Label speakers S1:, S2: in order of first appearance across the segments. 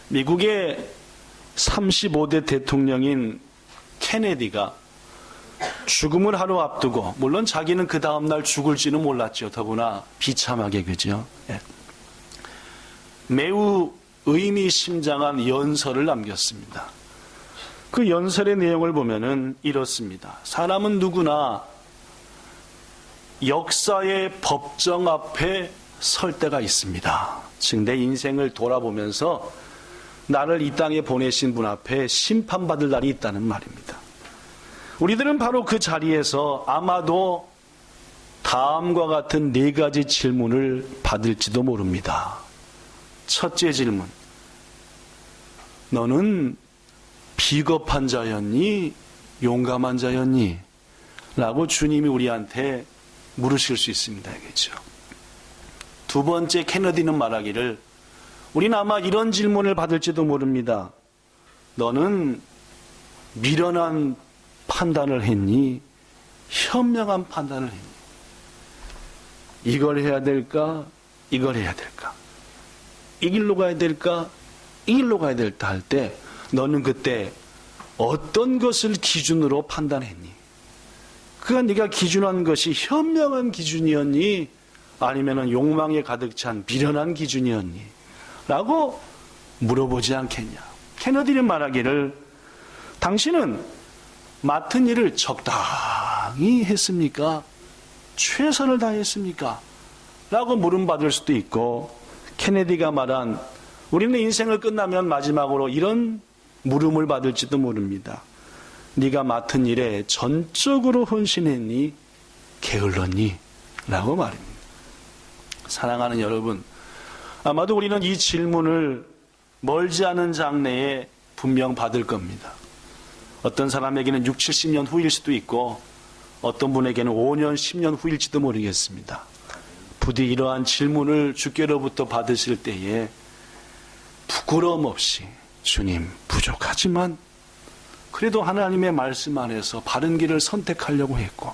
S1: 미국의 35대 대통령인 케네디가 죽음을 하루 앞두고, 물론 자기는 그 다음날 죽을지는 몰랐죠. 더구나 비참하게, 그죠? 예. 매우 의미심장한 연설을 남겼습니다. 그 연설의 내용을 보면은 이렇습니다. 사람은 누구나 역사의 법정 앞에 설 때가 있습니다. 즉, 내 인생을 돌아보면서 나를 이 땅에 보내신 분 앞에 심판받을 날이 있다는 말입니다. 우리들은 바로 그 자리에서 아마도 다음과 같은 4가지 질문을 받을지도 모릅니다. 첫째 질문, 너는 비겁한 자였니? 용감한 자였니? 라고 주님이 우리한테 물으실 수 있습니다. 알겠죠? 두 번째, 케네디는 말하기를, 우리는 아마 이런 질문을 받을지도 모릅니다. 너는 미련한 판단을 했니? 현명한 판단을 했니? 이걸 해야 될까? 이걸 해야 될까? 이 길로 가야 될까? 이 길로 가야 될까? 할 때 너는 그때 어떤 것을 기준으로 판단했니? 그가 네가 기준한 것이 현명한 기준이었니? 아니면 욕망에 가득 찬 미련한 기준이었니? 라고 물어보지 않겠냐. 케네디는 말하기를, 당신은 맡은 일을 적당히 했습니까? 최선을 다했습니까? 라고 물음받을 수도 있고, 케네디가 말한 우리는 인생을 끝나면 마지막으로 이런 물음을 받을지도 모릅니다. 네가 맡은 일에 전적으로 헌신했니? 게을렀니? 라고 말입니다. 사랑하는 여러분, 아마도 우리는 이 질문을 멀지 않은 장래에 분명 받을 겁니다. 어떤 사람에게는 60, 70년 후일 수도 있고 어떤 분에게는 5년, 10년 후일지도 모르겠습니다. 부디 이러한 질문을 주께로부터 받으실 때에 부끄러움 없이, 주님, 부족하지만 그래도 하나님의 말씀 안에서 바른 길을 선택하려고 했고,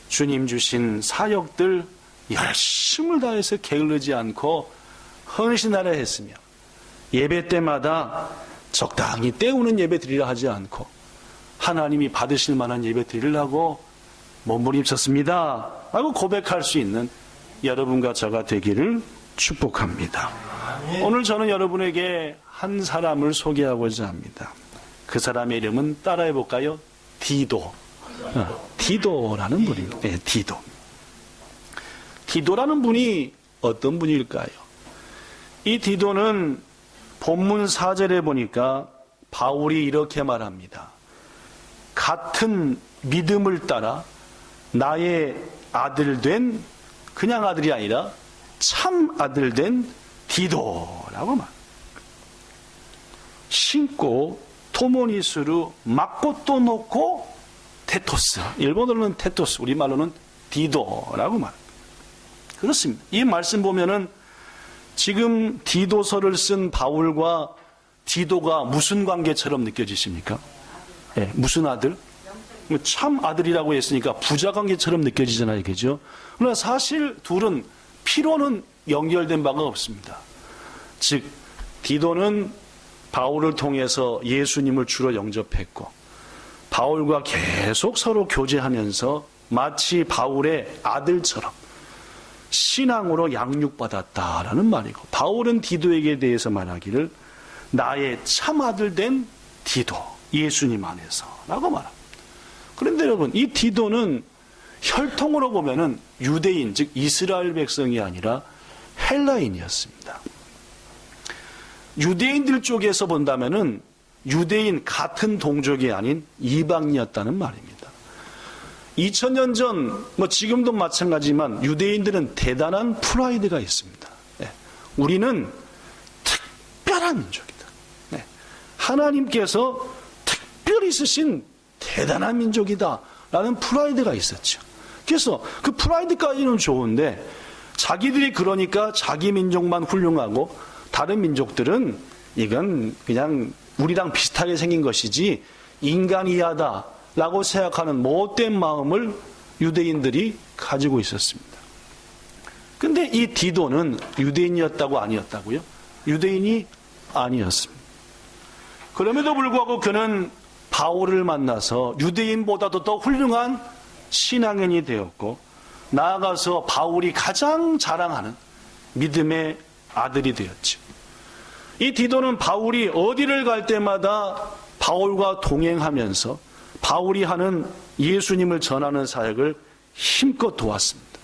S1: 주님 주신 사역들 열심을 다해서 게으르지 않고 헌신하려 했으며, 예배 때마다 적당히 때우는 예배 드리려 하지 않고 하나님이 받으실 만한 예배 드리려고 몸부림쳤습니다 라고 고백할 수 있는 여러분과 저가 되기를 축복합니다. 오늘 저는 여러분에게 한 사람을 소개하고자 합니다. 그 사람의 이름은 따라해 볼까요? 디도. 디도라는 분입니다. 네, 디도. 디도라는 분이 어떤 분일까요? 이 디도는 본문 4절에 보니까 바울이 이렇게 말합니다. 같은 믿음을 따라 나의 아들 된, 그냥 아들이 아니라 참 아들 된 디도라고 말. 신고 토모니스루 마코토 놓고 테토스. 일본어로는 테토스, 우리말로는 디도라고 말. 그렇습니다. 이 말씀 보면은 지금 디도서를 쓴 바울과 디도가 무슨 관계처럼 느껴지십니까? 네, 무슨 아들? 참 아들이라고 했으니까 부자 관계처럼 느껴지잖아요. 그죠? 그러나 사실 둘은 피로는 연결된 바가 없습니다. 즉, 디도는 바울을 통해서 예수님을 주로 영접했고, 바울과 계속 서로 교제하면서 마치 바울의 아들처럼 신앙으로 양육받았다라는 말이고, 바울은 디도에게 대해서 말하기를 나의 참아들 된 디도, 예수님 안에서 라고 말합니다. 그런데 여러분, 이 디도는 혈통으로 보면은 유대인, 즉 이스라엘 백성이 아니라 헬라인이었습니다. 유대인들 쪽에서 본다면은 유대인 같은 동족이 아닌 이방인이었다는 말입니다. 2000년 전, 지금도 마찬가지지만 유대인들은 대단한 프라이드가 있습니다. 네. 우리는 특별한 민족이다. 네. 하나님께서 특별히 쓰신 대단한 민족이다 라는 프라이드가 있었죠. 그래서 그 프라이드까지는 좋은데, 자기들이 그러니까 자기 민족만 훌륭하고 다른 민족들은 이건 그냥 우리랑 비슷하게 생긴 것이지 인간이하다 라고 생각하는 못된 마음을 유대인들이 가지고 있었습니다. 근데 이 디도는 유대인이었다고 아니었다고요? 유대인이 아니었습니다. 그럼에도 불구하고 그는 바울을 만나서 유대인보다도 더 훌륭한 신앙인이 되었고, 나아가서 바울이 가장 자랑하는 믿음의 아들이 되었죠. 이 디도는 바울이 어디를 갈 때마다 바울과 동행하면서 바울이 하는 예수님을 전하는 사역을 힘껏 도왔습니다.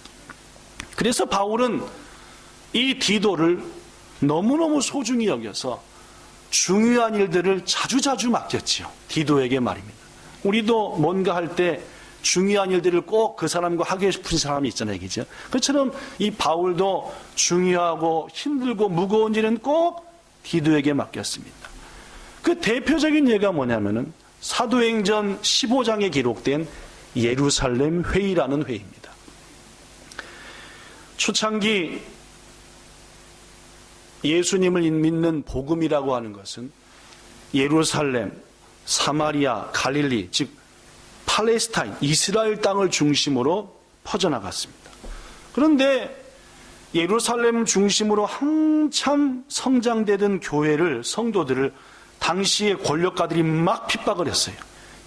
S1: 그래서 바울은 이 디도를 너무너무 소중히 여겨서 중요한 일들을 자주자주 맡겼지요. 디도에게 말입니다. 우리도 뭔가 할 때 중요한 일들을 꼭 그 사람과 하고 싶은 사람이 있잖아요. 그죠? 그처럼 이 바울도 중요하고 힘들고 무거운 일은 꼭 디도에게 맡겼습니다. 그 대표적인 예가 뭐냐면은 사도행전 15장에 기록된 예루살렘 회의라는 회의입니다. 초창기 예수님을 믿는 복음이라고 하는 것은 예루살렘, 사마리아, 갈릴리, 즉 팔레스타인, 이스라엘 땅을 중심으로 퍼져나갔습니다. 그런데 예루살렘 중심으로 한참 성장되던 교회를, 성도들을 당시의 권력가들이 막 핍박을 했어요.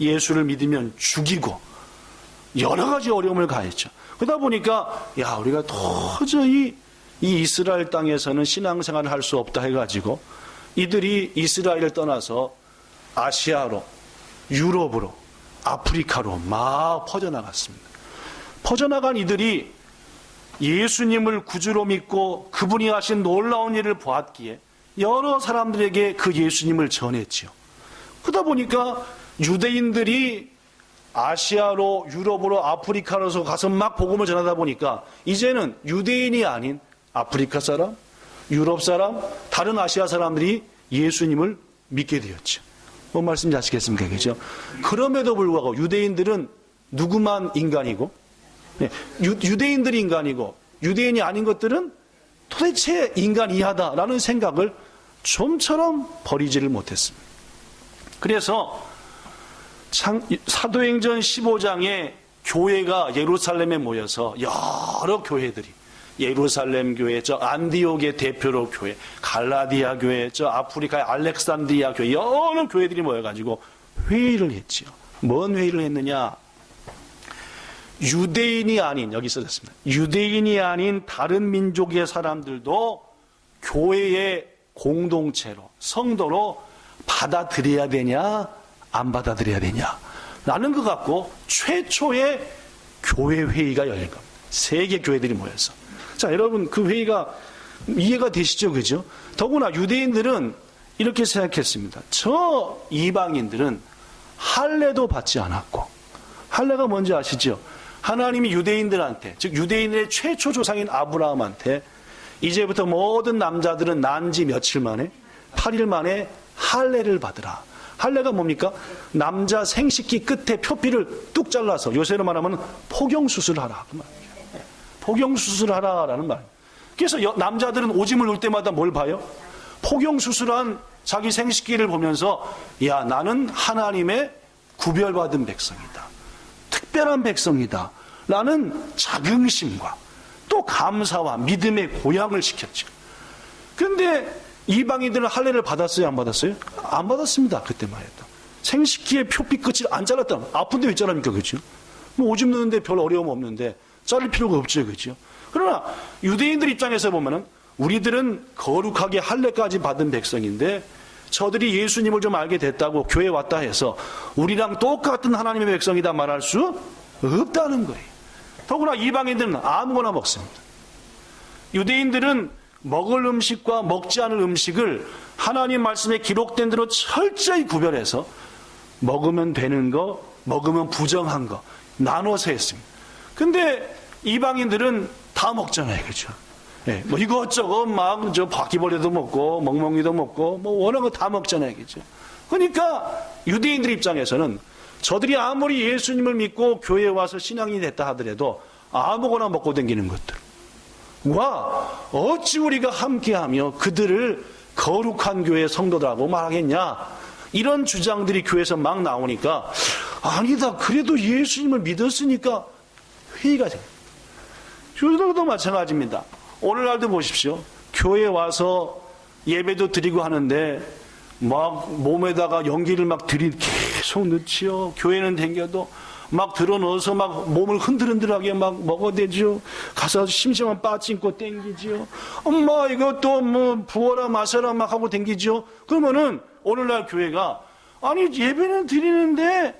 S1: 예수를 믿으면 죽이고 여러 가지 어려움을 가했죠. 그러다 보니까 우리가 도저히 이 이스라엘 땅에서는 신앙생활을 할 수 없다 해가지고 이들이 이스라엘을 떠나서 아시아로, 유럽으로, 아프리카로 막 퍼져나갔습니다. 퍼져나간 이들이 예수님을 구주로 믿고 그분이 하신 놀라운 일을 보았기에 여러 사람들에게 그 예수님을 전했지요. 그러다 보니까 유대인들이 아시아로, 유럽으로, 아프리카로 가서 막 복음을 전하다 보니까 이제는 유대인이 아닌 아프리카 사람, 유럽 사람, 다른 아시아 사람들이 예수님을 믿게 되었죠. 뭔 말씀인지 아시겠습니까? 그죠? 그럼에도 불구하고 유대인들은 누구만 인간이고, 유대인들이 인간이고, 유대인이 아닌 것들은 도대체 인간 이하다라는 생각을 좀처럼 버리지를 못했습니다. 그래서 사도행전 15장에 교회가 예루살렘에 모여서 여러 교회들이, 예루살렘 교회, 저 안디옥의 대표로 교회, 갈라디아 교회, 저 아프리카의 알렉산드리아 교회, 여러 교회들이 모여가지고 회의를 했지요. 뭔 회의를 했느냐? 유대인이 아닌, 여기 써졌습니다. 유대인이 아닌 다른 민족의 사람들도 교회의 공동체로, 성도로 받아들여야 되냐, 안 받아들여야 되냐, 라는 것 갖고 최초의 교회 회의가 열린 겁니다. 세계 교회들이 모여서. 자, 여러분, 그 회의가 이해가 되시죠? 그죠? 더구나 유대인들은 이렇게 생각했습니다. 저 이방인들은 할례도 받지 않았고, 할례가 뭔지 아시죠? 하나님이 유대인들한테, 즉 유대인의 최초 조상인 아브라함한테 이제부터 모든 남자들은 난 지 며칠 만에, 8일 만에 할례를 받으라. 할례가 뭡니까? 남자 생식기 끝에 표피를 뚝 잘라서, 요새로 말하면 포경수술하라. 그 말이에요. 포경수술하라라는 말. 그래서 남자들은 오줌을 놓을 때마다 뭘 봐요? 포경수술한 자기 생식기를 보면서, 야, 나는 하나님의 구별받은 백성이다, 특별한 백성이다 라는 자긍심과 또 감사와 믿음의 고향을 시켰죠. 그런데 이방인들은 할례를 받았어요? 안 받았어요? 안 받았습니다. 그때만 해도. 생식기의 표피 끝을 안 잘랐다면 아픈데 왜 자릅니까? 그죠? 뭐 오줌 넣는데 별 어려움 없는데 자를 필요가 없죠. 그죠? 그러나 유대인들 입장에서 보면은 우리들은 거룩하게 할례까지 받은 백성인데 저들이 예수님을 좀 알게 됐다고 교회에 왔다 해서 우리랑 똑같은 하나님의 백성이다 말할 수 없다는 거예요. 더구나 이방인들은 아무거나 먹습니다. 유대인들은 먹을 음식과 먹지 않을 음식을 하나님 말씀에 기록된 대로 철저히 구별해서 먹으면 되는 거, 먹으면 부정한 거 나눠서 했습니다. 근데 이방인들은 다 먹잖아요. 그렇죠? 예, 뭐 이것저것 막 저 바퀴벌레도 먹고 멍멍이도 먹고 뭐 원하는 거 다 먹잖아요. 그렇죠? 그러니까 유대인들 입장에서는 저들이 아무리 예수님을 믿고 교회에 와서 신앙이 됐다 하더라도 아무거나 먹고 다니는 것들. 와, 어찌 우리가 함께하며 그들을 거룩한 교회의 성도들하고 말하겠냐? 이런 주장들이 교회에서 막 나오니까 아니다, 그래도 예수님을 믿었으니까 회의가 됩니다. 교회들도 마찬가지입니다. 오늘날도 보십시오. 교회에 와서 예배도 드리고 하는데 막 몸에다가 연기를 막 계속 넣지요. 교회는 댕겨도 막 들어넣어서 막 몸을 흔들흔들하게 막 먹어대죠. 가서 심심한 빠찡고 땡기지요. 엄마 이것도 뭐 부어라 마셔라 막 하고 댕기죠. 그러면은 오늘날 교회가 아니 예배는 드리는데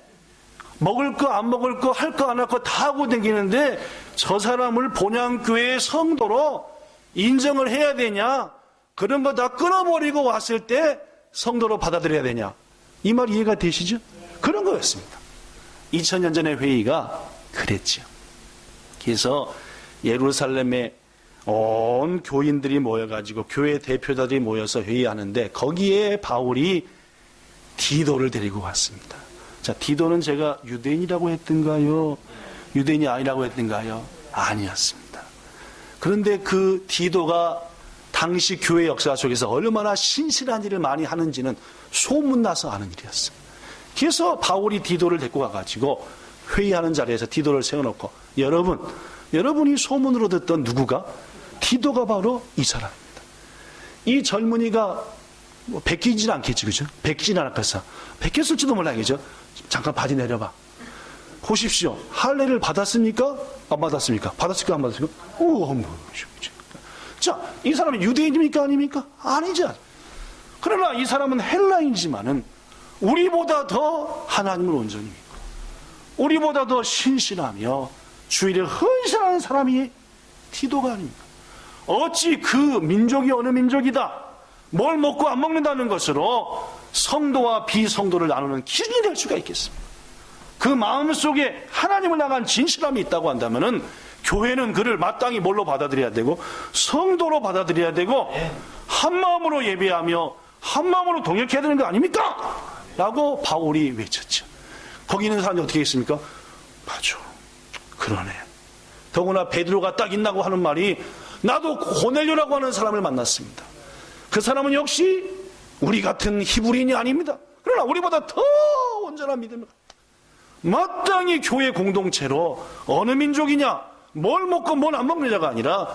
S1: 먹을 거 안 먹을 거 할 거 안 할 거 다 하고 댕기는데 저 사람을 본향교회의 성도로 인정을 해야 되냐? 그런 거 다 끊어버리고 왔을 때 성도로 받아들여야 되냐? 이 말 이해가 되시죠? 그런 거였습니다. 2000년 전의 회의가 그랬죠. 그래서 예루살렘에 온 교인들이 모여가지고 교회 대표자들이 모여서 회의하는데 거기에 바울이 디도를 데리고 왔습니다. 자, 디도는 제가 유대인이라고 했던가요? 유대인이 아니라고 했던가요? 아니었습니다. 그런데 그 디도가 당시 교회 역사 속에서 얼마나 신실한 일을 많이 하는지는 소문나서 아는 일이었습니다. 그래서 바울이 디도를 데리고 가가지고 회의하는 자리에서 디도를 세워놓고 여러분이 소문으로 듣던 누구가? 디도가 바로 이 사람입니다. 이 젊은이가 뭐 베끼진 않겠지, 그죠? 베끼진 않았겠어. 베꼈을지도 몰라야겠죠? 잠깐 바지 내려봐. 보십시오. 할례를 받았습니까? 안 받았습니까? 받았을까? 안 받았을까? 자, 이 사람이 유대인입니까? 아닙니까? 아니죠. 그러나 이 사람은 헬라인이지만은 우리보다 더 하나님을 온전히 믿고 우리보다 더 신실하며 주의를 헌신하는 사람이 디도가 아닙니까? 어찌 그 민족이 어느 민족이다, 뭘 먹고 안 먹는다는 것으로 성도와 비성도를 나누는 기준이 될 수가 있겠습니까? 그 마음속에 하나님을 향한 진실함이 있다고 한다면은 교회는 그를 마땅히 뭘로 받아들여야 되고 성도로 받아들여야 되고 한 마음으로 예배하며 한 마음으로 동역해야 되는 거 아닙니까? 라고 바울이 외쳤죠. 거기 있는 사람이 어떻게 했습니까? 맞아, 그러네. 더구나 베드로가 딱 있나고 하는 말이 나도 고넬료라고 하는 사람을 만났습니다. 그 사람은 역시 우리 같은 히브리인이 아닙니다. 그러나 우리보다 더 온전한 믿음을 마땅히 교회 공동체로 어느 민족이냐, 뭘 먹고 뭘 안 먹느냐가 아니라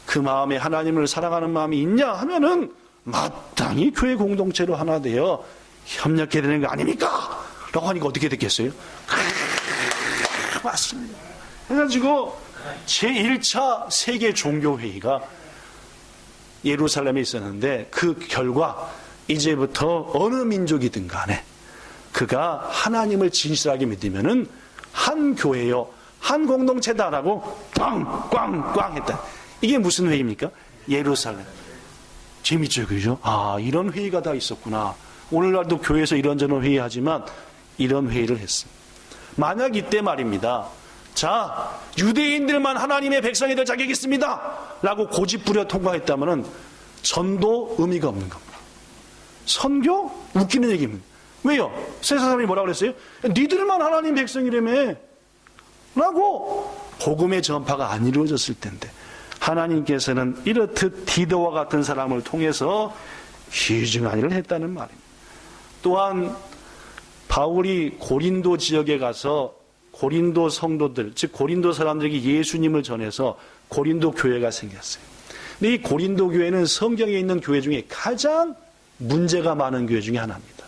S1: 그 마음에 하나님을 사랑하는 마음이 있냐 하면은 마땅히 교회 공동체로 하나 되어 협력해야 되는 거 아닙니까? 라고 하니까 어떻게 됐겠어요? 맞습니다. 해가지고 제1차 세계 종교회의가 예루살렘에 있었는데 그 결과 이제부터 어느 민족이든 간에 그가 하나님을 진실하게 믿으면은 한 교회요, 한 공동체다라고 꽝꽝꽝 했다. 이게 무슨 회의입니까? 예루살렘. 재밌죠, 그죠? 아, 이런 회의가 다 있었구나. 오늘날도 교회에서 이런저런 회의하지만 이런 회의를 했습니다. 만약 이때 말입니다. 자, 유대인들만 하나님의 백성이 될 자격이 있습니다 라고 고집부려 통과했다면 전도 의미가 없는 겁니다. 선교? 웃기는 얘기입니다. 왜요? 세상사람이 뭐라고 그랬어요? 니들만 하나님 백성이라며 라고 복음의 전파가 안 이루어졌을 텐데 하나님께서는 이렇듯 디도와 같은 사람을 통해서 귀중한 일을 했다는 말입니다. 또한 바울이 고린도 지역에 가서 고린도 성도들, 즉 고린도 사람들에게 예수님을 전해서 고린도 교회가 생겼어요. 근데 이 고린도 교회는 성경에 있는 교회 중에 가장 문제가 많은 교회 중에 하나입니다.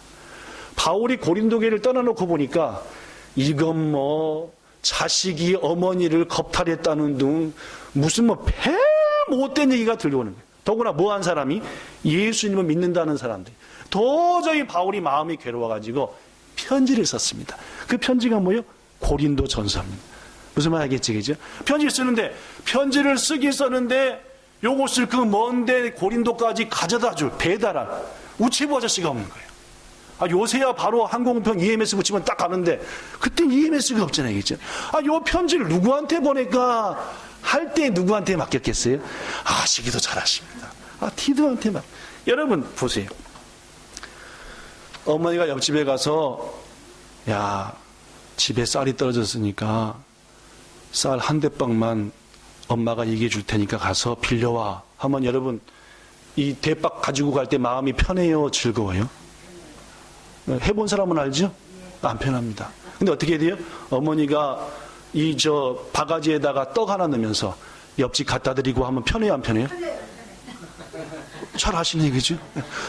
S1: 바울이 고린도 교회를 떠나놓고 보니까 이건 뭐 자식이 어머니를 겁탈했다는 등 무슨 뭐 배 못된 얘기가 들려오는 거예요. 더구나 뭐한 사람이 예수님을 믿는다는 사람들. 도저히 바울이 마음이 괴로워가지고 편지를 썼습니다. 그 편지가 뭐예요? 고린도 전서입니다. 무슨 말 하겠지, 그죠? 편지를 쓰는데 편지를 쓰긴 썼는데 요것을 그 먼데 고린도까지 가져다 줄 배달할 우체부 아저씨가 없는 거예요. 아, 요새야 바로 항공편 EMS 붙이면 딱 가는데 그땐 EMS가 없잖아요, 그죠? 아, 요 편지를 누구한테 보낼까 할 때 누구한테 맡겼겠어요? 아시기도 잘하십니다. 아, 디도한테 맡. 여러분 보세요. 어머니가 옆집에 가서 야, 집에 쌀이 떨어졌으니까 쌀 한 대박만 엄마가 얘기해 줄 테니까 가서 빌려와 하면 여러분 이 대박 가지고 갈 때 마음이 편해요, 즐거워요? 해본 사람은 알죠? 안 편합니다. 근데 어떻게 돼요? 어머니가 이 바가지에다가 떡 하나 넣으면서 옆집 갖다 드리고 하면 편해요, 안 편해요? 잘 하시네, 그죠?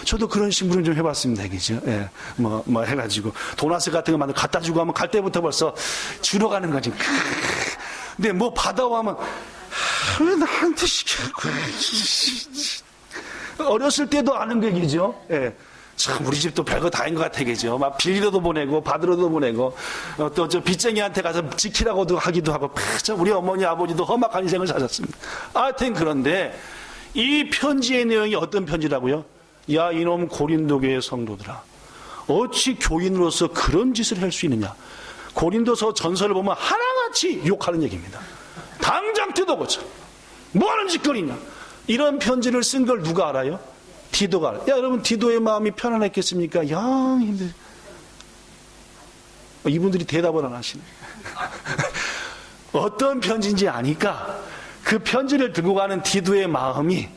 S1: 저도 그런 심부름 좀 해봤습니다, 그죠? 예, 뭐 해가지고 도나스 같은 거 만들 갖다 주고 하면 갈 때부터 벌써 주러 가는 거지. 근데 뭐 받아와 하면 왜 나한테 시키는 거야? 어렸을 때도 아는 얘기죠. 예. 참 우리 집도 별거 다인 것 같아, 그죠? 막 빌리러도 보내고 받으러도 보내고 또 저 빚쟁이한테 가서 지키라고도 하기도 하고 참 우리 어머니 아버지도 험악한 인생을 사셨습니다. 하여튼 그런데 이 편지의 내용이 어떤 편지라고요? 야 이놈 고린도 교회 성도들아, 어찌 교인으로서 그런 짓을 할 수 있느냐. 고린도서 전설을 보면 하나같이 욕하는 얘기입니다. 당장 뜯어고쳐. 뭐하는 짓거리냐. 이런 편지를 쓴 걸 누가 알아요? 디도가 알아요. 야 여러분, 디도의 마음이 편안했겠습니까? 영 힘들. 이분들이 대답을 안 하시네. 어떤 편지인지 아니까 그 편지를 들고 가는 디도의 마음이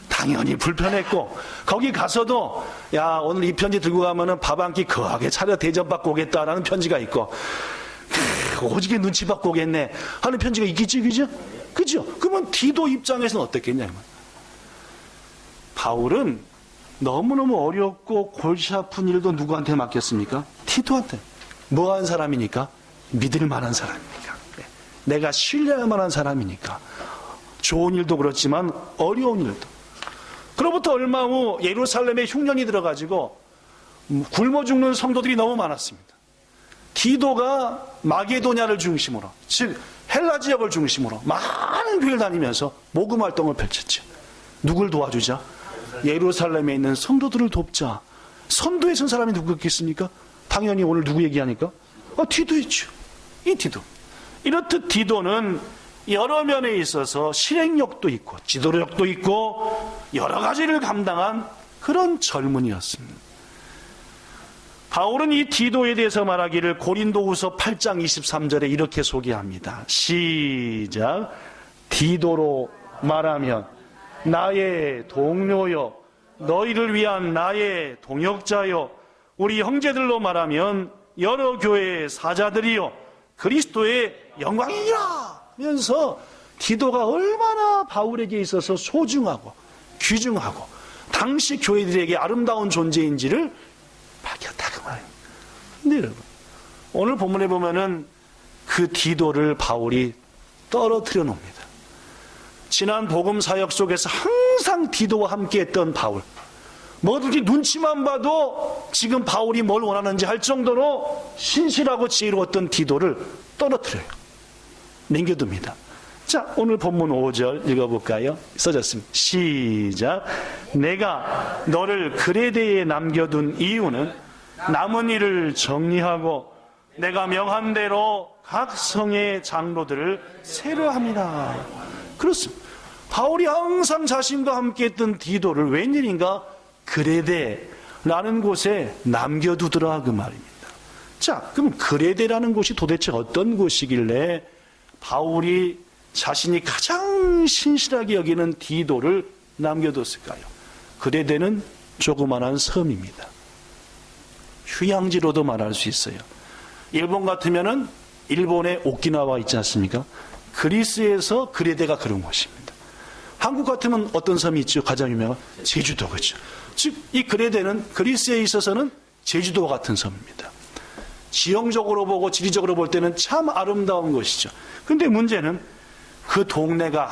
S1: 당연히 불편했고, 거기 가서도 야 오늘 이 편지 들고 가면은 밥 한 끼 거하게 차려 대접받고 오겠다라는 편지가 있고, 오지게 눈치 받고 오겠네 하는 편지가 있겠지, 그죠? 그죠? 그러면 디도 입장에서는 어떻겠냐. 바울은 너무너무 어렵고 골치 아픈 일도 누구한테 맡겼습니까? 디도한테. 뭐한 사람이니까? 믿을 만한 사람이니까. 내가 신뢰할 만한 사람이니까. 좋은 일도 그렇지만 어려운 일도. 그로부터 얼마 후 예루살렘에 흉년이 들어가지고 굶어 죽는 성도들이 너무 많았습니다. 디도가 마게도냐를 중심으로, 즉 헬라 지역을 중심으로 많은 교회를 다니면서 복음 활동을 펼쳤죠. 누굴 도와주자? 예루살렘에 있는 성도들을 돕자. 선두에 선 사람이 누구겠습니까? 당연히 오늘 누구 얘기하니까? 디도였죠. 이 디도. 이렇듯 디도는 여러 면에 있어서 실행력도 있고 지도력도 있고 여러 가지를 감당한 그런 젊은이였습니다. 바울은 이 디도에 대해서 말하기를 고린도후서 8장 23절에 이렇게 소개합니다. 시작. 디도로 말하면 나의 동료요, 너희를 위한 나의 동역자요, 우리 형제들로 말하면 여러 교회의 사자들이요, 그리스도의 영광이라 면서 디도가 얼마나 바울에게 있어서 소중하고 귀중하고 당시 교회들에게 아름다운 존재인지를 밝혔다고 말입니다. 근데 여러분, 오늘 본문에 보면은 그 디도를 바울이 떨어뜨려 놓습니다. 지난 복음 사역 속에서 항상 디도와 함께 했던 바울, 뭐든지 눈치만 봐도 지금 바울이 뭘 원하는지 할 정도로 신실하고 지혜로웠던 디도를 떨어뜨려요. 남겨둡니다. 자, 오늘 본문 5절 읽어볼까요? 써졌습니다. 시작. 내가 너를 그레데에 남겨둔 이유는 남은 일을 정리하고 내가 명한 대로 각 성의 장로들을 세례합니다. 그렇습니다. 바울이 항상 자신과 함께 했던 디도를 웬일인가 그레데라는 곳에 남겨두더라, 그 말입니다. 자, 그럼 그레데라는 곳이 도대체 어떤 곳이길래 바울이 자신이 가장 신실하게 여기는 디도를 남겨뒀을까요? 그레데는 조그만한 섬입니다. 휴양지로도 말할 수 있어요. 일본 같으면은 일본의 오키나와 있지 않습니까? 그리스에서 그레데가 그런 곳입니다. 한국 같으면 어떤 섬이 있죠? 가장 유명한 제주도, 그렇죠? 즉 이 그레데는 그리스에 있어서는 제주도와 같은 섬입니다. 지형적으로 보고 지리적으로 볼 때는 참 아름다운 곳이죠. 근데 문제는 그 동네가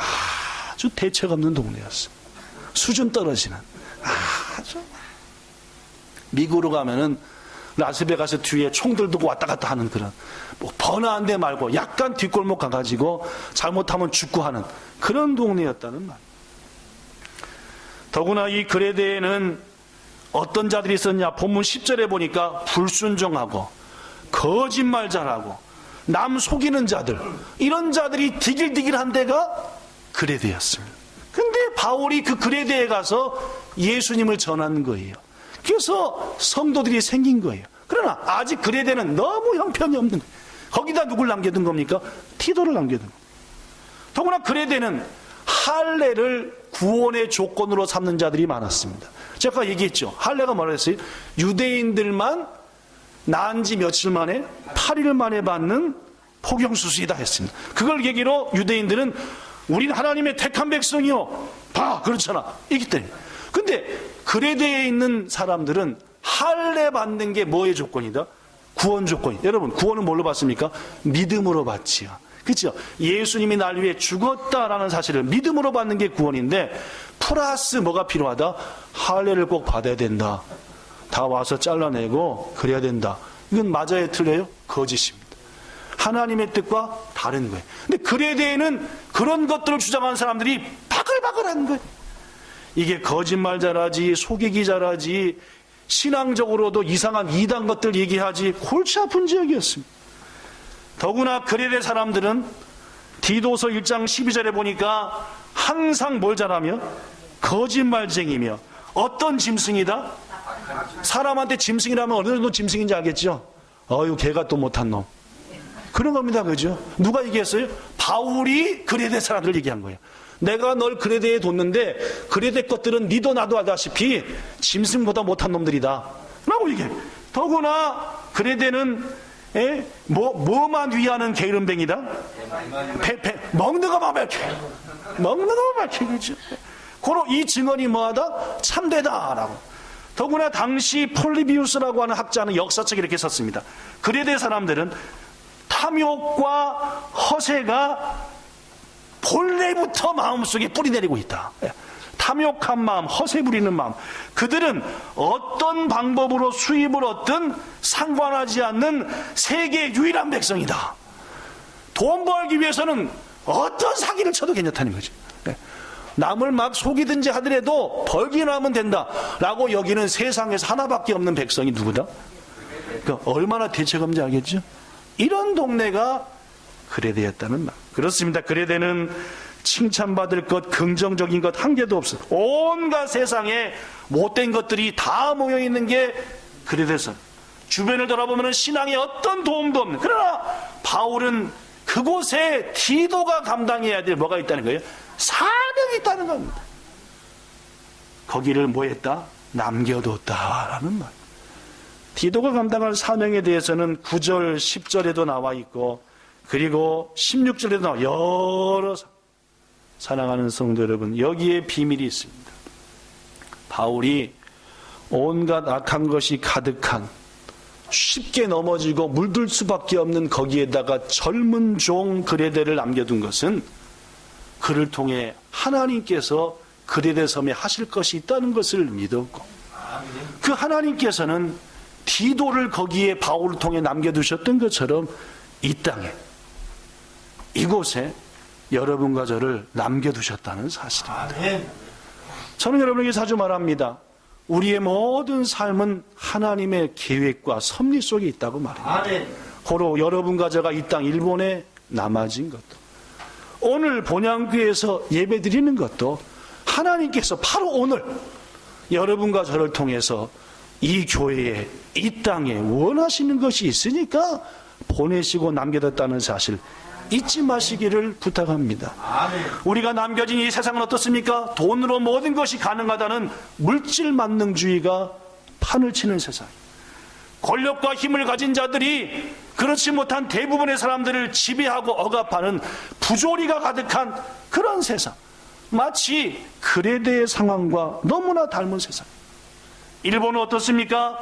S1: 아주 대책 없는 동네였어요. 수준 떨어지는. 아주. 미국으로 가면은 라스베가스 뒤에 총들 두고 왔다 갔다 하는 그런, 뭐 번화한 데 말고 약간 뒷골목 가가지고 잘못하면 죽고 하는 그런 동네였다는 말. 더구나 이 그레데에는 어떤 자들이 있었냐? 본문 10절에 보니까 불순종하고 거짓말 잘하고 남 속이는 자들, 이런 자들이 디길디길한 데가 그레데였습니다. 근데 바울이 그 그레데에 가서 예수님을 전한 거예요. 그래서 성도들이 생긴 거예요. 그러나 아직 그레데는 너무 형편이 없는 거예요. 거기다 누굴 남겨둔 겁니까? 디도를 남겨둔 겁니다. 더구나 그레데는 할례를 구원의 조건으로 삼는 자들이 많았습니다. 제가 얘기했죠. 할례가 뭐라 했어요? 유대인들만 난 지 며칠 만에 8일 만에 받는 포경수술이다 했습니다. 그걸 계기로 유대인들은 우린 하나님의 택한 백성이요, 봐, 그렇잖아, 이기 때문에 근데 그레데에 있는 사람들은 할례 받는 게 뭐의 조건이다? 구원 조건이. 여러분, 구원은 뭘로 받습니까? 믿음으로 받지요. 그렇죠? 예수님이 날 위해 죽었다라는 사실을 믿음으로 받는 게 구원인데, 플러스 뭐가 필요하다? 할례를 꼭 받아야 된다. 다 와서 잘라내고 그래야 된다. 이건 맞아요, 틀려요? 거짓입니다. 하나님의 뜻과 다른 거예요. 근데 그레데에는 그런 것들을 주장하는 사람들이 바글바글한 거예요. 이게 거짓말 잘하지, 속이기 잘하지, 신앙적으로도 이상한 이단 것들 얘기하지, 골치 아픈 지역이었습니다. 더구나 그레데 사람들은 디도서 1장 12절에 보니까 항상 뭘 잘하며? 거짓말쟁이며. 어떤 짐승이다? 사람한테 짐승이라면 어느 정도 짐승인지 알겠죠? 어휴, 걔가 또 못한 놈. 그런 겁니다. 그죠? 누가 얘기했어요? 바울이 그레데 사람들 얘기한 거예요. 내가 널 그레데에 뒀는데 그레데 것들은 니도 나도 알다시피 짐승보다 못한 놈들이다 라고 얘기해요. 더구나 그레데는 뭐만 위하는 게으름뱅이다? 먹는 것만 밝혀. 먹는 것만 밝혀. 그죠? 고로 이 증언이 뭐하다? 참되다라고. 더구나 당시 폴리비우스라고 하는 학자는 역사책에 이렇게 썼습니다. 그레데 사람들은 탐욕과 허세가 본래부터 마음속에 뿌리내리고 있다. 탐욕한 마음, 허세 부리는 마음. 그들은 어떤 방법으로 수입을 얻든 상관하지 않는 세계 유일한 백성이다. 돈 벌기 위해서는 어떤 사기를 쳐도 괜찮다는 거죠. 남을 막 속이든지 하더라도 벌기만 하면 된다라고 여기는 세상에서 하나밖에 없는 백성이 누구다? 그러니까 얼마나 대책없는지 알겠죠? 이런 동네가 그레데였다는 말. 그렇습니다. 그레데는 칭찬받을 것, 긍정적인 것 한 개도 없어. 온갖 세상에 못된 것들이 다 모여있는 게 그레데서. 주변을 돌아보면 신앙에 어떤 도움도 없는. 그러나 바울은 그곳에 디도가 감당해야 될 뭐가 있다는 거예요? 사명이 있다는 겁니다. 거기를 뭐 했다? 남겨뒀다라는 말. 디도가 감당할 사명에 대해서는 9절, 10절에도 나와 있고, 그리고 16절에도 나와. 여러 사랑하는 성도 여러분, 여기에 비밀이 있습니다. 바울이 온갖 악한 것이 가득한, 쉽게 넘어지고 물들 수밖에 없는 거기에다가 젊은 종 그레데를 남겨둔 것은 그를 통해 하나님께서 그레데 섬에 하실 것이 있다는 것을 믿었고, 그 하나님께서는 디도를 거기에 바울을 통해 남겨두셨던 것처럼 이 땅에, 이곳에 여러분과 저를 남겨두셨다는 사실입니다. 저는 여러분에게 자주 말합니다. 우리의 모든 삶은 하나님의 계획과 섭리 속에 있다고 말합니다. 고로 여러분과 저가 이 땅 일본에 남아진 것도, 오늘 본향교에서 예배드리는 것도 하나님께서 바로 오늘 여러분과 저를 통해서 이 교회에, 이 땅에 원하시는 것이 있으니까 보내시고 남겨뒀다는 사실 잊지 마시기를 부탁합니다. 우리가 남겨진 이 세상은 어떻습니까? 돈으로 모든 것이 가능하다는 물질 만능주의가 판을 치는 세상. 권력과 힘을 가진 자들이 그렇지 못한 대부분의 사람들을 지배하고 억압하는 부조리가 가득한 그런 세상. 마치 그레데의 상황과 너무나 닮은 세상. 일본은 어떻습니까?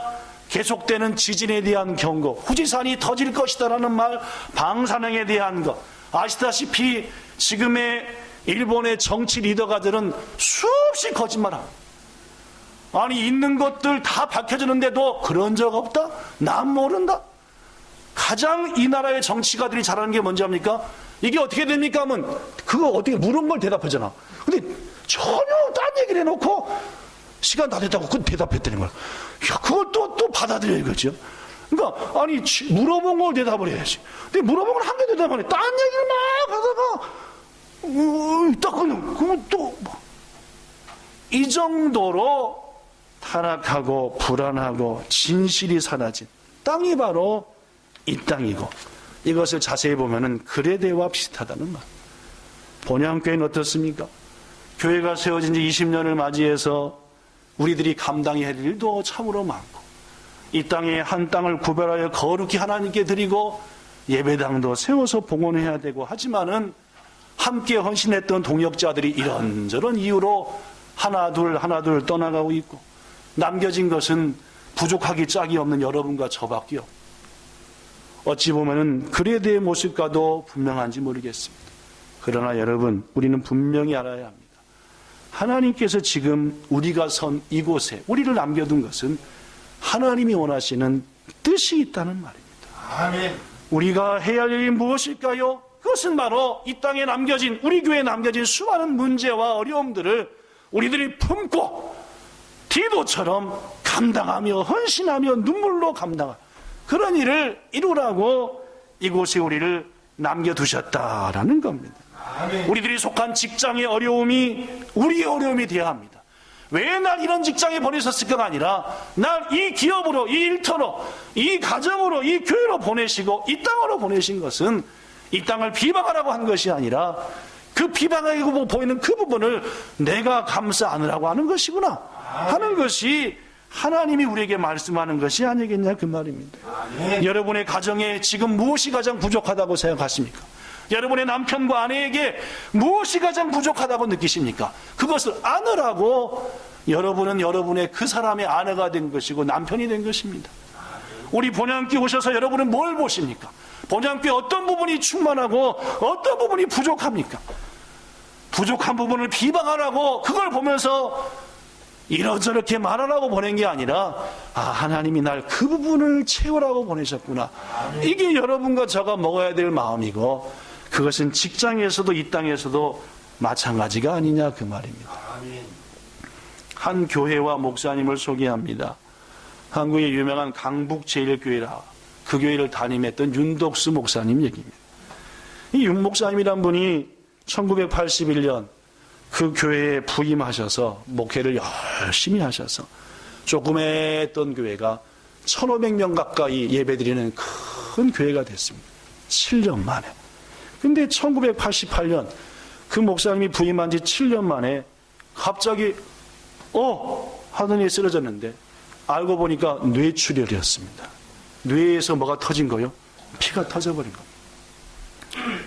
S1: 계속되는 지진에 대한 경고, 후지산이 터질 것이다라는 말, 방사능에 대한 것. 아시다시피 지금의 일본의 정치 리더가들은 수없이 거짓말합니다. 아니, 있는 것들 다 밝혀지는데도 그런 적 없다? 난 모른다? 가장 이 나라의 정치가들이 잘하는 게 뭔지 압니까? 이게 어떻게 됩니까? 하면 그거 어떻게 물은 걸 대답하잖아. 근데 전혀 딴 얘기를 해놓고 시간 다 됐다고 그 대답했다는 거야. 야, 그걸 또 받아들여야 이거죠. 그러니까 아니 물어본 걸 대답을 해야지. 근데 물어본 걸 한 개 대답 안 해. 딴 얘기를 막 하다가 딱 그러면 또 이 정도로 타락하고 불안하고 진실이 사라진 땅이 바로 이 땅이고, 이것을 자세히 보면은 그레데와 비슷하다는 말. 본향교회는 어떻습니까? 교회가 세워진 지 20년을 맞이해서 우리들이 감당해야 할 일도 참으로 많고, 이 땅에 한 땅을 구별하여 거룩히 하나님께 드리고 예배당도 세워서 봉헌해야 되고 하지만은 함께 헌신했던 동역자들이 이런저런 이유로 하나 둘 떠나가고 있고 남겨진 것은 부족하기 짝이 없는 여러분과 저밖에 없고 어찌 보면은 그레드의 모습과도 분명한지 모르겠습니다. 그러나 여러분, 우리는 분명히 알아야 합니다. 하나님께서 지금 우리가 선 이곳에 우리를 남겨둔 것은 하나님이 원하시는 뜻이 있다는 말입니다.
S2: 아멘.
S1: 우리가 해야 할 일이 무엇일까요? 그것은 바로 이 땅에 남겨진, 우리 교회에 남겨진 수많은 문제와 어려움들을 우리들이 품고 디도처럼 감당하며 헌신하며 눈물로 감당하는 그런 일을 이루라고 이곳에 우리를 남겨두셨다라는 겁니다.
S2: 아멘.
S1: 우리들이 속한 직장의 어려움이 우리의 어려움이 되어야 합니다. 왜 날 이런 직장에 보내셨을까가 아니라 날 이 기업으로, 이 일터로, 이 가정으로, 이 교회로 보내시고 이 땅으로 보내신 것은 이 땅을 비방하라고 한 것이 아니라 그 비방하고 보이는 그 부분을 내가 감싸 안으라고 하는 것이구나 하는 것이 하나님이 우리에게 말씀하는 것이 아니겠냐 그 말입니다.
S2: 아멘.
S1: 여러분의 가정에 지금 무엇이 가장 부족하다고 생각하십니까? 여러분의 남편과 아내에게 무엇이 가장 부족하다고 느끼십니까? 그것을 안으라고 여러분은 여러분의 그 사람의 아내가 된 것이고 남편이 된 것입니다. 우리 본향께 오셔서 여러분은 뭘 보십니까? 본향께 어떤 부분이 충만하고 어떤 부분이 부족합니까? 부족한 부분을 비방하라고 그걸 보면서 이러저렇게 말하라고 보낸 게 아니라 하나님이 날 그 부분을 채우라고 보내셨구나. 이게 여러분과 저가 먹어야 될 마음이고 그것은 직장에서도 이 땅에서도 마찬가지가 아니냐 그 말입니다. 한 교회와 목사님을 소개합니다. 한국의 유명한 강북제일교회라 그 교회를 담임했던 윤덕수 목사님 얘기입니다. 이 윤 목사님이란 분이 1981년 그 교회에 부임하셔서 목회를 열심히 하셔서 조그맸던 교회가 1,500명 가까이 예배드리는 큰 교회가 됐습니다. 7년 만에. 근데 1988년 그 목사님이 부임한 지 7년 만에 갑자기 하더니 쓰러졌는데 알고 보니까 뇌출혈이었습니다. 뇌에서 뭐가 터진 거요? 피가 터져버린 겁니다.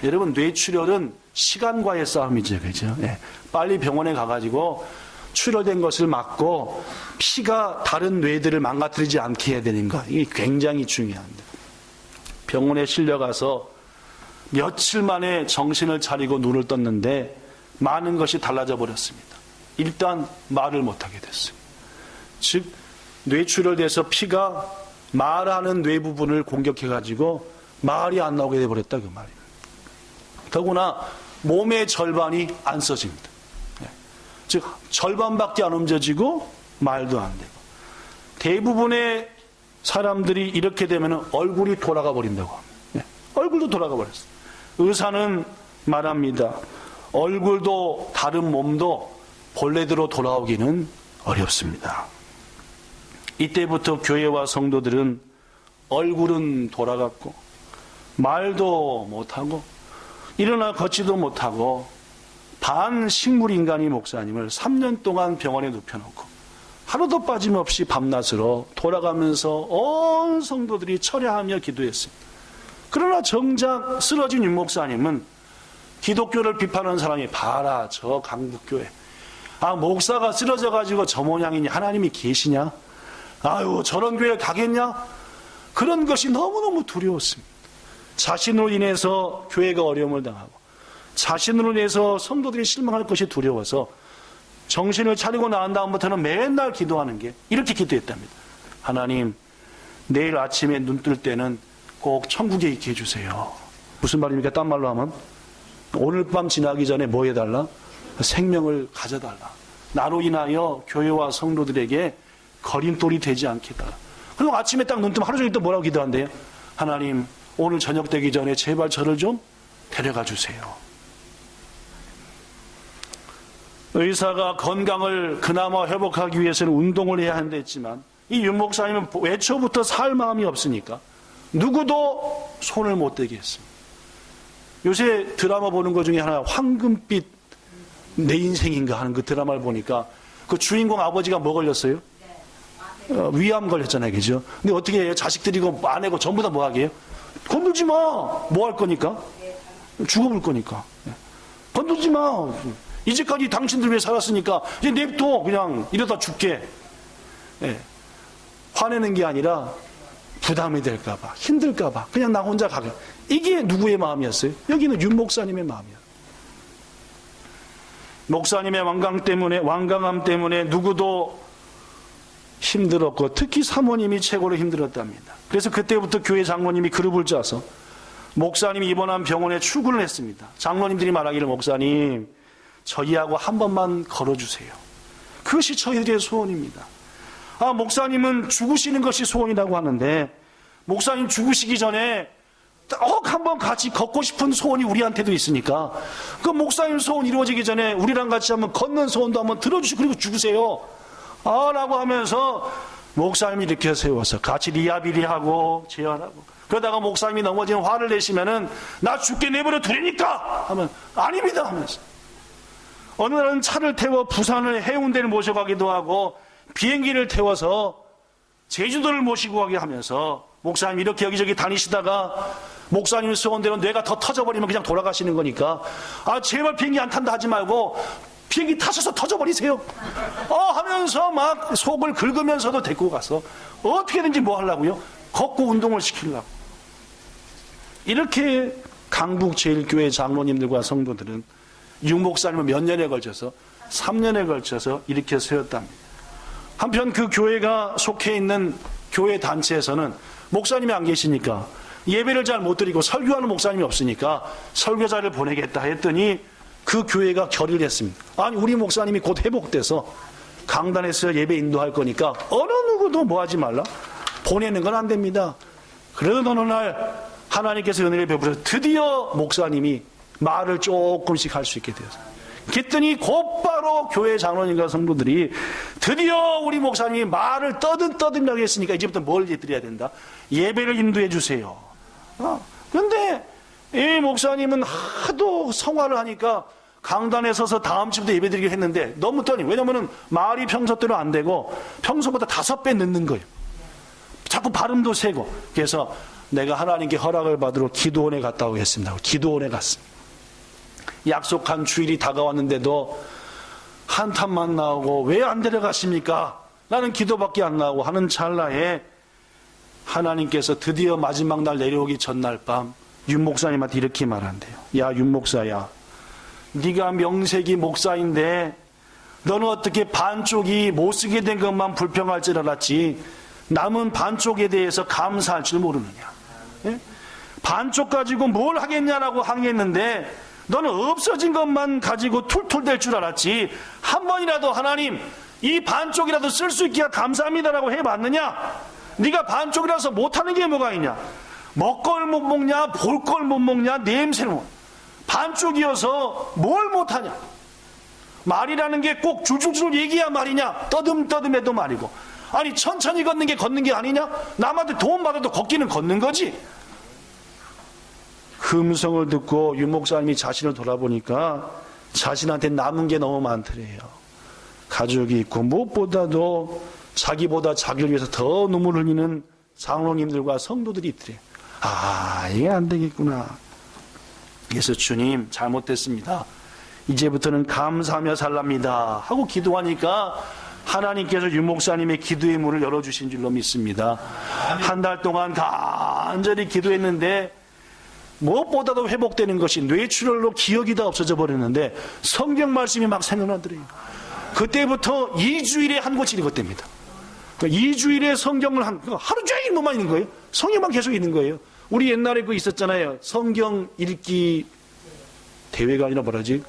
S1: 여러분, 뇌출혈은 시간과의 싸움이죠. 그죠? 예. 빨리 병원에 가가지고 출혈된 것을 막고 피가 다른 뇌들을 망가뜨리지 않게 해야 되는 거. 이게 굉장히 중요합니다. 병원에 실려가서 며칠 만에 정신을 차리고 눈을 떴는데 많은 것이 달라져 버렸습니다. 일단 말을 못하게 됐어요. 즉 뇌출혈돼서 피가 말하는 뇌 부분을 공격해가지고 말이 안 나오게 돼버렸다 그 말이에요. 더구나 몸의 절반이 안 써집니다. 즉 절반밖에 안 움직이고 말도 안 되고 대부분의 사람들이 이렇게 되면 얼굴이 돌아가 버린다고 합니다. 얼굴도 돌아가 버렸어요. 의사는 말합니다. 얼굴도 다른 몸도 본래대로 돌아오기는 어렵습니다. 이때부터 교회와 성도들은 얼굴은 돌아갔고 말도 못하고 일어나 걷지도 못하고 반식물인간이 목사님을 3년 동안 병원에 눕혀놓고 하루도 빠짐없이 밤낮으로 돌아가면서 온 성도들이 철야하며 기도했습니다. 그러나 정작 쓰러진 윤 목사님은 기독교를 비판하는 사람이 봐라 저 강북교회 목사가 쓰러져가지고 저 모양이니 하나님이 계시냐? 아유 저런 교회 가겠냐? 그런 것이 너무너무 두려웠습니다. 자신으로 인해서 교회가 어려움을 당하고 자신으로 인해서 성도들이 실망할 것이 두려워서 정신을 차리고 나온 다음부터는 맨날 기도하는 게 이렇게 기도했답니다. 하나님 내일 아침에 눈 뜰 때는 꼭 천국에 있게 해주세요. 무슨 말입니까? 딴 말로 하면 오늘 밤 지나기 전에 뭐 해달라? 생명을 가져달라. 나로 인하여 교회와 성도들에게 거림돌이 되지 않게 해달라. 그리고 아침에 딱 눈 뜨면 하루 종일 또 뭐라고 기도한대요? 하나님 오늘 저녁 되기 전에 제발 저를 좀 데려가 주세요. 의사가 건강을 그나마 회복하기 위해서는 운동을 해야 한다 했지만 이 윤 목사님은 애초부터 살 마음이 없으니까 누구도 손을 못 대게 했습니다. 요새 드라마 보는 것 중에 하나 황금빛 내 인생인가 하는 그 드라마를 보니까 그 주인공 아버지가 뭐 걸렸어요? 위암 걸렸잖아요. 그죠? 근데 어떻게 해요? 자식들이고 아내고 전부 다 뭐 하게 해요? 건들지 마! 뭐 할 거니까? 죽어볼 거니까. 건들지 마! 이제까지 당신들 위해 살았으니까 이제 냅둬. 그냥 이러다 죽게. 예. 화내는 게 아니라 부담이 될까봐, 힘들까봐 그냥 나 혼자 가게. 이게 누구의 마음이었어요? 여기는 윤 목사님의 마음이야. 목사님의 완강함 때문에 누구도 힘들었고 특히 사모님이 최고로 힘들었답니다. 그래서 그때부터 교회 장로님이 그룹을 짜서 목사님이 입원한 병원에 출근을 했습니다. 장로님들이 말하기를 목사님 저희하고 한 번만 걸어주세요. 그것이 저희들의 소원입니다. 목사님은 죽으시는 것이 소원이라고 하는데 목사님 죽으시기 전에 한번 같이 걷고 싶은 소원이 우리한테도 있으니까 그 목사님 소원 이루어지기 전에 우리랑 같이 한번 걷는 소원도 한번 들어주시고 그리고 죽으세요. 라고 하면서 목사님이 이렇게 세워서 같이 리하비리하고 재활하고 그러다가 목사님이 넘어지는 화를 내시면은 나 죽게 내버려 두려니까 하면 아닙니다 하면서 어느 날은 차를 태워 부산을 해운대를 모셔가기도 하고 비행기를 태워서 제주도를 모시고 가게 하면서 목사님 이렇게 여기저기 다니시다가 목사님 소원대로 뇌가 더 터져버리면 그냥 돌아가시는 거니까 제발 비행기 안 탄다 하지 말고 비행기 타셔서 터져버리세요 하면서 막 속을 긁으면서도 데리고 가서 어떻게든지 뭐 하려고요? 걷고 운동을 시키려고. 이렇게 강북제일교회 장로님들과 성도들은 윤 목사님은 몇 년에 걸쳐서 3년에 걸쳐서 이렇게 세웠답니다. 한편 그 교회가 속해 있는 교회 단체에서는 목사님이 안 계시니까 예배를 잘 못 드리고 설교하는 목사님이 없으니까 설교자를 보내겠다 했더니 그 교회가 결의를 했습니다. 아니 우리 목사님이 곧 회복돼서 강단에서 예배 인도할 거니까 어느 누구도 뭐 하지 말라. 보내는 건 안 됩니다. 그래도 어느 날 하나님께서 은혜를 베풀어서 드디어 목사님이 말을 조금씩 할 수 있게 되었어요. 그랬더니 곧바로 교회 장로님과 성도들이 드디어 우리 목사님이 말을 떠듬떠듬하게 했으니까 이제부터 뭘 드려야 된다? 예배를 인도해 주세요. 그런데 이 목사님은 하도 성화를 하니까 강단에 서서 다음 주부터 예배 드리기로 했는데 너무 떨림. 왜냐면은 말이 평소대로 안 되고 평소보다 5배 늦는 거예요. 자꾸 발음도 세고. 그래서 내가 하나님께 허락을 받으러 기도원에 갔다 오겠습니다. 기도원에 갔습니다. 약속한 주일이 다가왔는데도 한탄만 나오고 왜 안 데려가십니까? 나는 기도밖에 안 나오고 하는 찰나에 하나님께서 드디어 마지막 날 내려오기 전날 밤 윤 목사님한테 이렇게 말한대요. 야, 윤 목사야, 네가 명색이 목사인데 너는 어떻게 반쪽이 못 쓰게 된 것만 불평할 줄 알았지 남은 반쪽에 대해서 감사할 줄 모르느냐? 예? 반쪽 가지고 뭘 하겠냐라고 항의했는데 너는 없어진 것만 가지고 툴툴댈 줄 알았지 한 번이라도 하나님 이 반쪽이라도 쓸 수 있기야 감사합니다라고 해봤느냐? 네가 반쪽이라서 못하는 게 뭐가 있냐? 먹걸 못 먹냐? 볼 걸 못 먹냐? 냄새를 못. 반쪽이어서 뭘 못하냐? 말이라는 게 꼭 줄줄줄 얘기야 말이냐? 떠듬떠듬해도 말이고. 아니 천천히 걷는 게 아니냐? 남한테 도움 받아도 걷기는 걷는 거지. 그 음성을 듣고 윤 목사님이 자신을 돌아보니까 자신한테 남은 게 너무 많더래요. 가족이 있고 무엇보다도 자기보다 자기를 위해서 더 눈물을 흘리는 장로님들과 성도들이 있더래요. 이게 안 되겠구나. 그래서 주님 잘못됐습니다. 이제부터는 감사하며 살랍니다 하고 기도하니까 하나님께서 윤 목사님의 기도의 문을 열어주신 줄로 믿습니다. 한 달 동안 간절히 기도했는데 무엇보다도 회복되는 것이 뇌출혈로 기억이 다 없어져 버렸는데 성경 말씀이 막 생각나더래요. 그때부터 2주일에 한 곳이 읽었답니다. 2주일에 성경을 하루 종일 뭐만 있는 거예요? 성경만 계속 있는 거예요. 우리 옛날에 있었잖아요. 성경 읽기 대회가 아니라 뭐라지?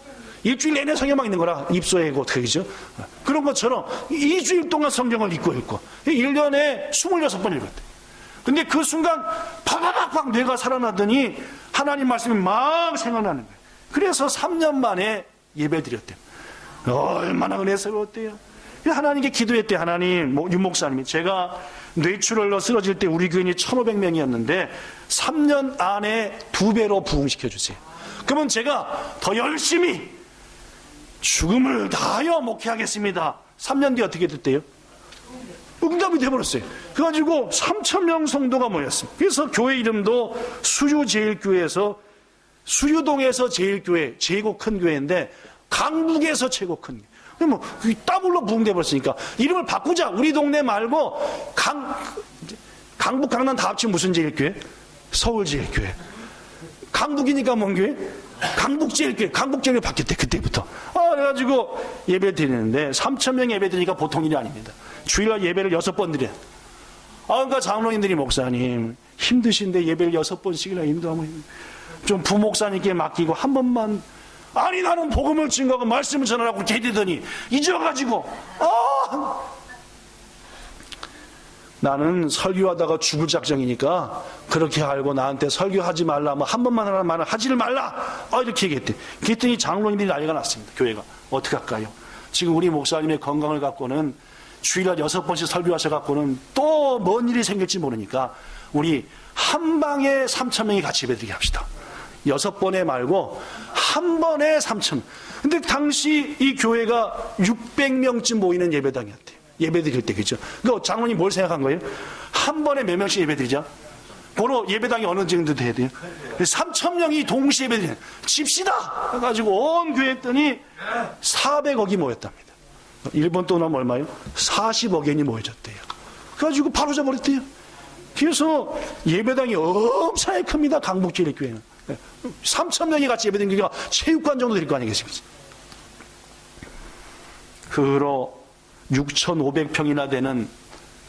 S1: 일주일 내내 성경만 있는 거라 입소하고 어떻게 그죠? 그런 것처럼 2주일 동안 성경을 읽고 1년에 26번 읽었대. 근데 그 순간 팍팍팍 뇌가 살아나더니 하나님 말씀이 막 생각나는 거예요. 그래서 3년 만에 예배 드렸대요. 얼마나 은혜스러웠대요. 하나님께 기도했대. 하나님, 윤 목사님이 제가 뇌출혈로 쓰러질 때 우리 교인이 1,500명이었는데 3년 안에 2배로 부흥시켜 주세요. 그러면 제가 더 열심히 죽음을 다하여 목회하겠습니다. 3년 뒤에 어떻게 됐대요? 응답이 돼버렸어요. 그래가지고 3,000명 성도가 모였습니다. 그래서 교회 이름도 수유제일교회에서 수유동에서 제일교회, 제일 큰 교회인데 강북에서 최고 큰 교회. 뭐 더블로 부흥돼 버렸으니까 이름을 바꾸자. 우리 동네 말고 강북 강남 다 합치면 무슨 제일교회? 서울제일교회. 강북이니까 뭔 교회? 강북제일교회. 강북제일교회 바뀌었대 그때부터. 그래가지고 예배 드리는데 3,000명 예배 드리니까 보통 일이 아닙니다. 주일날 예배를 6번 드려요. 그러니까 장로님들이 목사님 힘드신데 예배를 6번씩이나 인도하면 좀 부목사님께 맡기고 한 번만. 아니 나는 복음을 증거하고 말씀을 전하라고 이렇게 해대더니 잊어가지고 나는 설교하다가 죽을 작정이니까 그렇게 알고 나한테 설교하지 말라, 뭐 한 번만 하라는 말을 하지를 말라, 이렇게 얘기했대. 그랬더니 장로님들이 난리가 났습니다. 교회가 어떻게 할까요? 지금 우리 목사님의 건강을 갖고는 주일날 6번씩 설교하셔갖고는 또 뭔 일이 생길지 모르니까 우리 한 방에 3,000명이 같이 예배드리게 합시다. 6번에 말고 한 번에 3,000명. 근데 당시 이 교회가 600명쯤 모이는 예배당이었대요. 예배 드릴 때, 그죠? 그러니까 장로님 뭘 생각한 거예요? 한 번에 몇 명씩 예배 드리자? 바로 예배당이 어느 정도 돼야 돼요? 3,000명이 동시에 예배 드리는, 집시다! 해가지고 온 교회 했더니 400억이 모였답니다. 일본 돈은 얼마예요? 40억 엔이 모여졌대요. 그래가지고 바로 잡아버렸대요. 그래서 예배당이 엄청나게 큽니다. 강북제일교회는. 3,000명이 같이 예배 드리니까 체육관 정도 될 거 아니겠습니까? 그 후로 6,500평이나 되는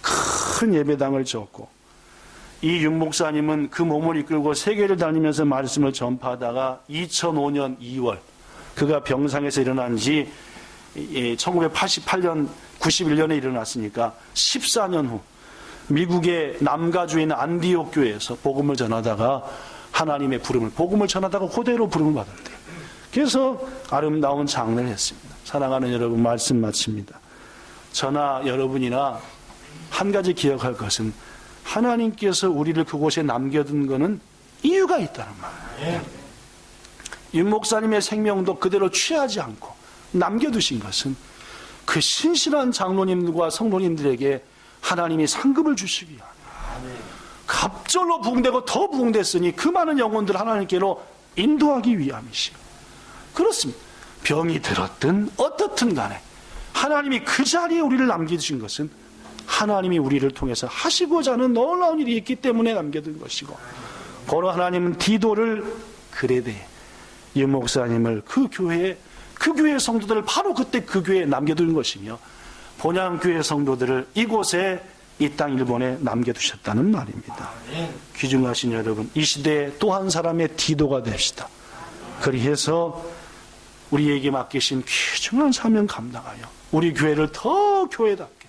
S1: 큰 예배당을 지었고, 이 윤 목사님은 그 몸을 이끌고 세계를 다니면서 말씀을 전파하다가 2005년 2월 그가 병상에서 일어난 지 1988년 91년에 일어났으니까 14년 후 미국의 남가주에 있는 안디옥 교회에서 복음을 전하다가 하나님의 부름을, 복음을 전하다가 그대로 부름을 받았대요. 그래서 아름다운 장례를 했습니다. 사랑하는 여러분, 말씀 마칩니다. 저나 여러분이나 한 가지 기억할 것은 하나님께서 우리를 그곳에 남겨둔 것은 이유가 있다는 말이에요. 윤 목사님의 생명도 그대로 취하지 않고 남겨두신 것은 그 신실한 장로님들과 성도님들에게 하나님이 상급을 주시기 위함이에요. 갑절로 부흥되고 더 부흥됐으니 그 많은 영혼들을 하나님께로 인도하기 위함이시오. 그렇습니다. 병이 들었든 어떻든 간에 하나님이 그 자리에 우리를 남겨주신 것은 하나님이 우리를 통해서 하시고자 하는 놀라운 일이 있기 때문에 남겨둔 것이고, 바로 하나님은 디도를 그레데 윤 목사님을 그 교회 성도들을 바로 그때 그 교회에 남겨둔 것이며, 본향교회 성도들을 이곳에 이 땅 일본에 남겨두셨다는 말입니다. 귀중하신 여러분, 이 시대에 또 한 사람의 디도가 됩시다. 그리해서 우리에게 맡기신 귀중한 사명 감당하여 우리 교회를 더 교회답게,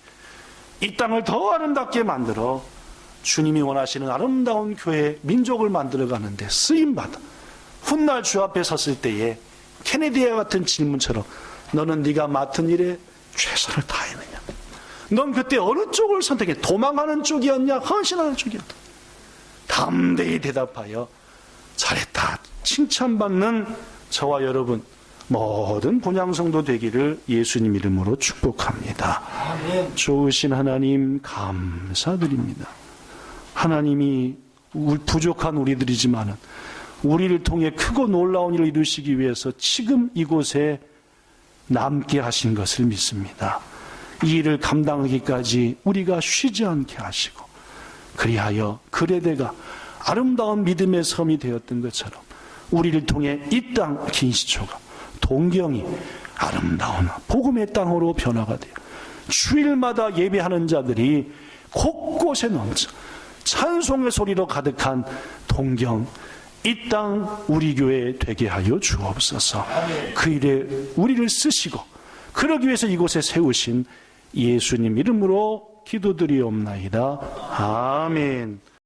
S1: 이 땅을 더 아름답게 만들어 주님이 원하시는 아름다운 교회, 민족을 만들어가는데 쓰임받아 훗날 주 앞에 섰을 때에 케네디와 같은 질문처럼 너는 네가 맡은 일에 최선을 다했느냐? 넌 그때 어느 쪽을 선택해? 도망하는 쪽이었냐? 헌신하는 쪽이었냐? 담대히 대답하여 잘했다 칭찬받는 저와 여러분 모든 본향성도 되기를 예수님 이름으로 축복합니다. 아멘. 좋으신 하나님 감사드립니다. 하나님이 부족한 우리들이지만은 우리를 통해 크고 놀라운 일을 이루시기 위해서 지금 이곳에 남게 하신 것을 믿습니다. 이 일을 감당하기까지 우리가 쉬지 않게 하시고, 그리하여 그레데가 아름다운 믿음의 섬이 되었던 것처럼 우리를 통해 이 땅 긴시초가 동경이 아름다운 복음의 땅으로 변화가 되어 주일마다 예배하는 자들이 곳곳에 넘쳐 찬송의 소리로 가득한 동경, 이 땅 우리 교회 되게 하여 주옵소서. 그 일에 우리를 쓰시고 그러기 위해서 이곳에 세우신 예수님 이름으로 기도드리옵나이다. 아멘.